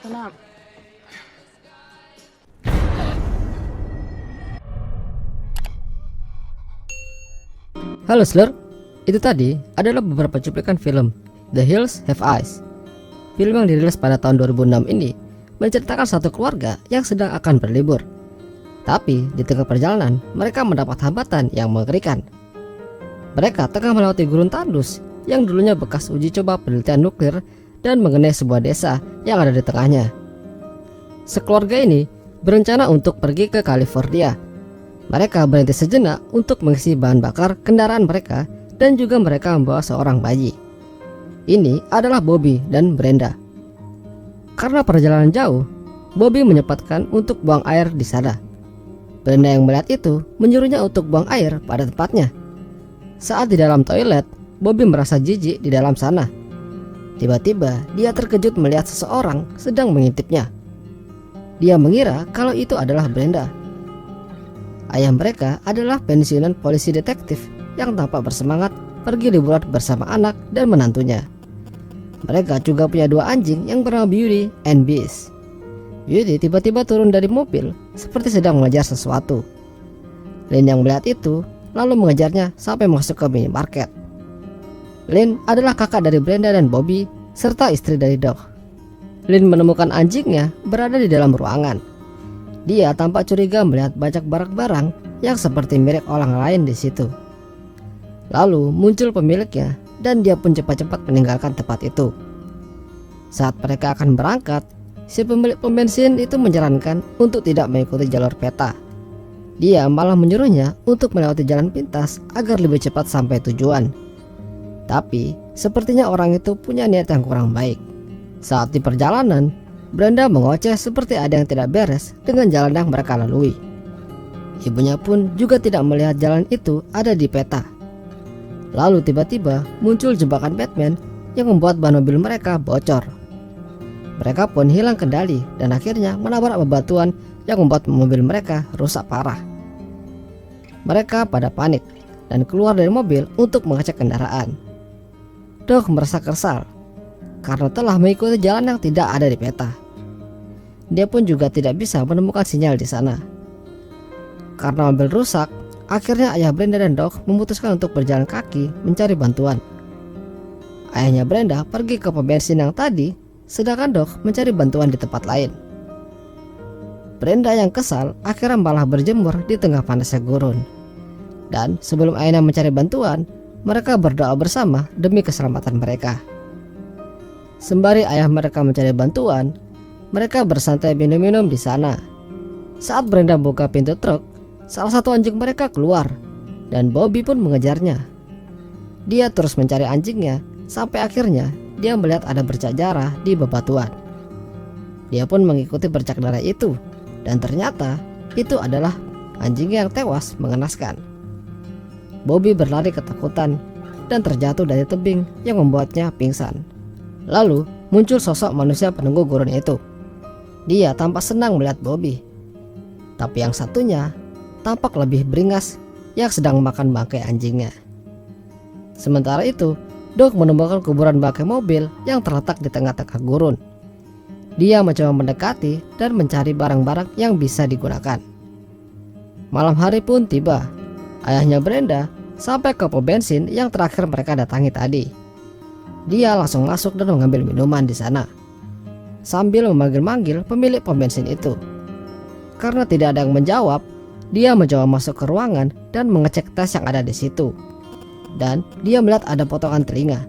tenang. Halo Slur, itu tadi adalah beberapa cuplikan film The Hills Have Eyes. Film yang dirilis pada tahun 2006 ini menceritakan satu keluarga yang sedang akan berlibur. Tapi di tengah perjalanan mereka mendapat hambatan yang mengerikan. Mereka tengah melewati gurun tandus yang dulunya bekas uji coba penelitian nuklir dan mengenai sebuah desa yang ada di tengahnya. Sekeluarga ini berencana untuk pergi ke California. Mereka berhenti sejenak untuk mengisi bahan bakar kendaraan mereka dan juga mereka membawa seorang bayi. Ini adalah Bobby dan Brenda. Karena perjalanan jauh, Bobby menyempatkan untuk buang air di sana. Brenda yang melihat itu menyuruhnya untuk buang air pada tempatnya. Saat di dalam toilet, Bobby merasa jijik di dalam sana. Tiba-tiba dia terkejut melihat seseorang sedang mengintipnya. Dia mengira kalau itu adalah Brenda. Ayah mereka adalah pensiunan polisi detektif yang tampak bersemangat pergi liburan bersama anak dan menantunya. Mereka juga punya dua anjing yang bernama Beauty and Beast. Beauty tiba-tiba turun dari mobil seperti sedang mengejar sesuatu. Lynn yang melihat itu lalu mengejarnya sampai masuk ke minimarket. Lynn adalah kakak dari Brenda dan Bobby serta istri dari Doc. Lynn menemukan anjingnya berada di dalam ruangan. Dia tampak curiga melihat banyak barang-barang yang seperti milik orang lain di situ. Lalu muncul pemiliknya dan dia pun cepat-cepat meninggalkan tempat itu. Saat mereka akan berangkat, si pemilik pom bensin itu menyarankan untuk tidak mengikuti jalur peta. Dia malah menyuruhnya untuk melewati jalan pintas agar lebih cepat sampai tujuan. Tapi sepertinya orang itu punya niat yang kurang baik. Saat di perjalanan, Brenda mengoceh seperti ada yang tidak beres dengan jalan yang mereka lalui. Ibunya pun juga tidak melihat jalan itu ada di peta. Lalu tiba-tiba muncul jebakan Batman yang membuat ban mobil mereka bocor. Mereka pun hilang kendali dan akhirnya menabrak bebatuan yang membuat mobil mereka rusak parah. Mereka pada panik dan keluar dari mobil untuk mengecek kendaraan. Doc merasa kesal karena telah mengikuti jalan yang tidak ada di peta. Dia pun juga tidak bisa menemukan sinyal di sana. Karena mobil rusak, akhirnya ayah Brenda dan Doc memutuskan untuk berjalan kaki mencari bantuan. Ayahnya Brenda pergi ke pom bensin yang tadi, sedangkan Doc mencari bantuan di tempat lain. Brenda yang kesal akhirnya malah berjemur di tengah panasnya gurun. Dan sebelum ayahnya mencari bantuan, mereka berdoa bersama demi keselamatan mereka. Sembari ayah mereka mencari bantuan, mereka bersantai minum-minum di sana. Saat Brenda buka pintu truk, salah satu anjing mereka keluar dan Bobby pun mengejarnya. Dia terus mencari anjingnya sampai akhirnya dia melihat ada bercak darah di bebatuan. Dia pun mengikuti bercak darah itu dan ternyata itu adalah anjing yang tewas mengenaskan. Bobby berlari ketakutan dan terjatuh dari tebing yang membuatnya pingsan. Lalu muncul sosok manusia penunggu gurun itu. Dia tampak senang melihat Bobby. Tapi yang satunya tampak lebih beringas yang sedang makan bangkai anjingnya. Sementara itu, Doc menemukan kuburan bangkai mobil yang terletak di tengah-tengah gurun. Dia mencoba mendekati dan mencari barang-barang yang bisa digunakan. Malam hari pun tiba. Ayahnya Brenda sampai ke pom bensin yang terakhir mereka datangi tadi. Dia langsung masuk dan mengambil minuman di sana, sambil memanggil-manggil pemilik pom bensin itu. Karena tidak ada yang menjawab, dia mencoba masuk ke ruangan dan mengecek tas yang ada di situ. Dan dia melihat ada potongan telinga.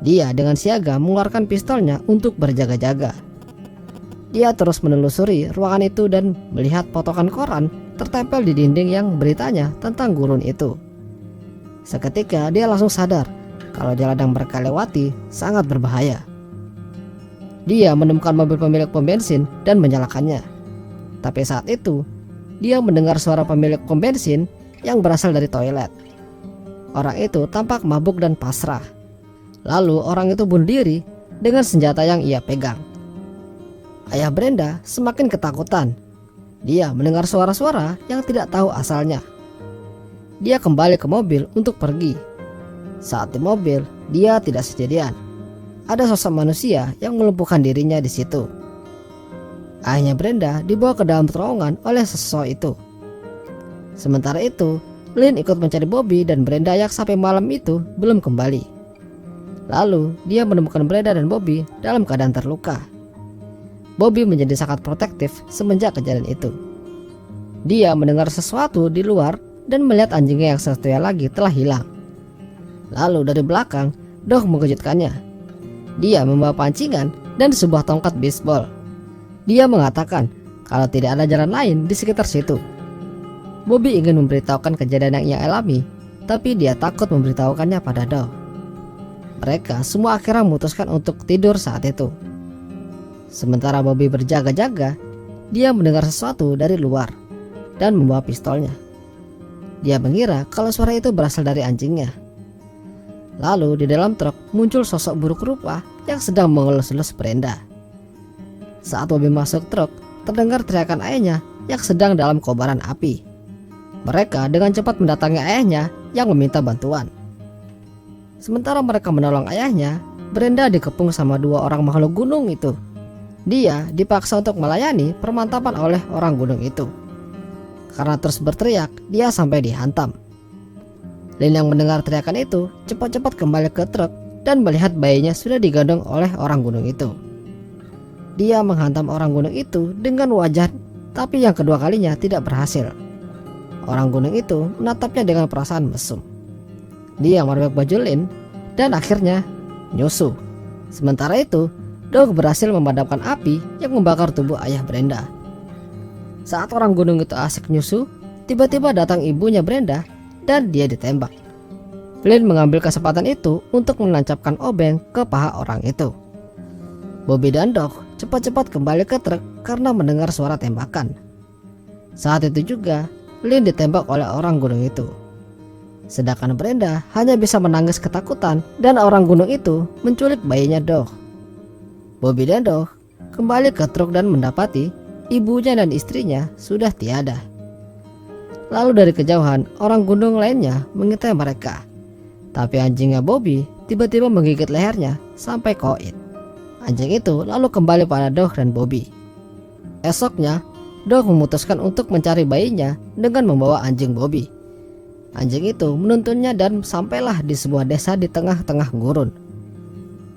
Dia dengan siaga mengeluarkan pistolnya untuk berjaga-jaga. Dia terus menelusuri ruangan itu dan melihat potongan koran tertempel di dinding yang beritanya tentang gurun itu. Seketika dia langsung sadar kalau jalan yang mereka lewati sangat berbahaya. Dia menemukan mobil pemilik pom bensin dan menyalakannya. Tapi saat itu, dia mendengar suara pemilik pom bensin yang berasal dari toilet. Orang itu tampak mabuk dan pasrah. Lalu orang itu bunuh diri dengan senjata yang ia pegang. Ayah Brenda semakin ketakutan. Dia mendengar suara-suara yang tidak tahu asalnya. Dia kembali ke mobil untuk pergi. Saat di mobil, dia tidak sendirian. Ada sosok manusia yang melumpuhkan dirinya di situ. Ayahnya Brenda dibawa ke dalam terowongan oleh sosok itu. Sementara itu, Lynn ikut mencari Bobby dan Brenda yang sampai malam itu belum kembali. Lalu, dia menemukan Brenda dan Bobby dalam keadaan terluka. Bobby menjadi sangat protektif semenjak kejadian itu. Dia mendengar sesuatu di luar dan melihat anjingnya yang satunya lagi telah hilang. Lalu dari belakang, Doug mengejutkannya. Dia membawa pancingan dan sebuah tongkat bisbol. Dia mengatakan kalau tidak ada jalan lain di sekitar situ. Bobby ingin memberitahukan kejadian yang ia alami, tapi dia takut memberitahukannya pada Doug. Mereka semua akhirnya memutuskan untuk tidur saat itu. Sementara Bobby berjaga-jaga, dia mendengar sesuatu dari luar dan membawa pistolnya. Dia mengira kalau suara itu berasal dari anjingnya. Lalu di dalam truk muncul sosok buruk rupa yang sedang mengelus-elus Brenda. Saat Bobby masuk truk, terdengar teriakan ayahnya yang sedang dalam kobaran api. Mereka dengan cepat mendatangi ayahnya yang meminta bantuan. Sementara mereka menolong ayahnya, Brenda dikepung sama dua orang makhluk gunung itu. Dia dipaksa untuk melayani permantapan oleh orang gunung itu. Karena terus berteriak, dia sampai dihantam. Lynn yang mendengar teriakan itu cepat-cepat kembali ke truk dan melihat bayinya sudah digendong oleh orang gunung itu. Dia menghantam orang gunung itu dengan wajah, tapi yang kedua kalinya tidak berhasil. Orang gunung itu menatapnya dengan perasaan mesum. Dia merobek baju Lynn dan akhirnya nyusuh. Sementara itu, Doug berhasil memadamkan api yang membakar tubuh ayah Brenda. Saat orang gunung itu asik nyusuh, tiba-tiba datang ibunya Brenda dan dia ditembak. Lynn mengambil kesempatan itu untuk menancapkan obeng ke paha orang itu. Bobby dan Doug cepat-cepat kembali ke truk karena mendengar suara tembakan. Saat itu juga, Lynn ditembak oleh orang gunung itu. Sedangkan Brenda hanya bisa menangis ketakutan dan orang gunung itu menculik bayinya Doug. Bobby dan Doug kembali ke truk dan mendapati ibunya dan istrinya sudah tiada. Lalu dari kejauhan orang gunung lainnya mengintai mereka. Tapi anjingnya Bobby tiba-tiba menggigit lehernya sampai koit. Anjing itu lalu kembali pada Doug dan Bobby. Esoknya, Doug memutuskan untuk mencari bayinya dengan membawa anjing Bobby. Anjing itu menuntunnya dan sampailah di sebuah desa di tengah-tengah gurun.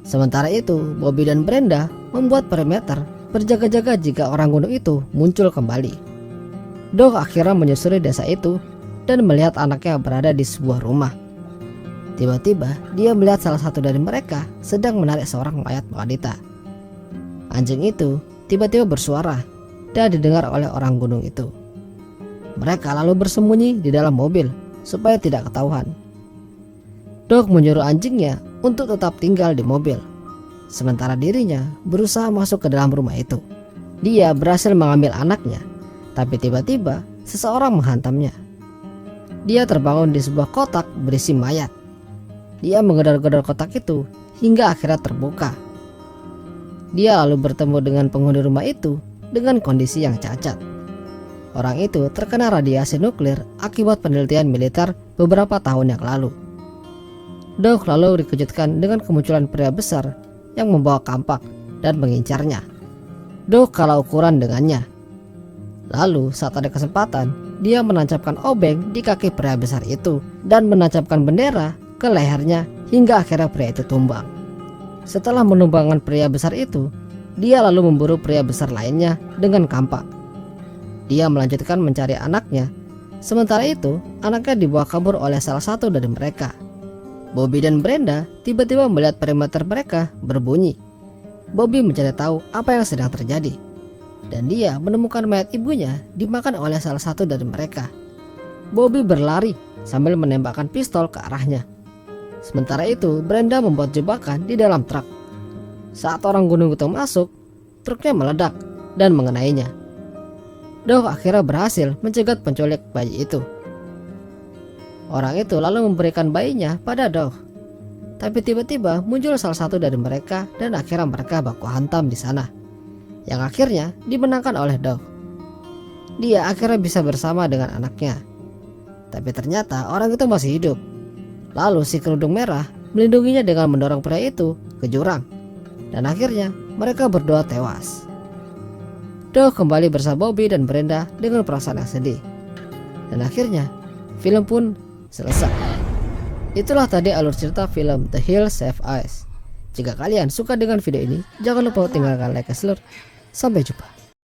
Sementara itu, Bobby dan Brenda membuat perimeter berjaga-jaga jika orang gunung itu muncul kembali. Doug akhirnya menyusuri desa itu dan melihat anaknya berada di sebuah rumah. Tiba-tiba dia melihat salah satu dari mereka sedang menarik seorang mayat wanita. Anjing itu tiba-tiba bersuara dan didengar oleh orang gunung itu. Mereka lalu bersembunyi di dalam mobil supaya tidak ketahuan. Doug menyuruh anjingnya untuk tetap tinggal di mobil, sementara dirinya berusaha masuk ke dalam rumah itu. Dia berhasil mengambil anaknya, tapi tiba-tiba seseorang menghantamnya. Dia terbangun di sebuah kotak berisi mayat. Dia menggedor-gedor kotak itu hingga akhirnya terbuka. Dia lalu bertemu dengan penghuni rumah itu dengan kondisi yang cacat. Orang itu terkena radiasi nuklir akibat penelitian militer beberapa tahun yang lalu. Doug lalu dikejutkan dengan kemunculan pria besar yang membawa kampak dan mengincarnya. Doug kalah ukuran dengannya. Lalu saat ada kesempatan, dia menancapkan obeng di kaki pria besar itu dan menancapkan bendera ke lehernya hingga akhirnya pria itu tumbang. Setelah menumbangkan pria besar itu, dia lalu memburu pria besar lainnya dengan kampak. Dia melanjutkan mencari anaknya. Sementara itu, anaknya dibawa kabur oleh salah satu dari mereka. Bobby dan Brenda tiba-tiba melihat perimeter mereka berbunyi. Bobby mencari tahu apa yang sedang terjadi, dan dia menemukan mayat ibunya dimakan oleh salah satu dari mereka. Bobby berlari sambil menembakkan pistol ke arahnya. Sementara itu, Brenda membuat jebakan di dalam truk. Saat orang gunung itu masuk, truknya meledak dan mengenainya. Doug akhirnya berhasil mencegat penculik bayi itu. Orang itu lalu memberikan bayinya pada Doug. Tapi tiba-tiba muncul salah satu dari mereka dan akhirnya mereka baku hantam di sana, yang akhirnya dimenangkan oleh Doug. Dia akhirnya bisa bersama dengan anaknya. Tapi ternyata orang itu masih hidup. Lalu si kerudung merah melindunginya dengan mendorong pria itu ke jurang. Dan akhirnya mereka berdua tewas. Doe kembali bersama Bobby dan Brenda dengan perasaan yang sedih. Dan akhirnya film pun selesai. Itulah tadi alur cerita film The Hills Have Eyes. Jika kalian suka dengan video ini, jangan lupa tinggalkan like, share. Sampai jumpa.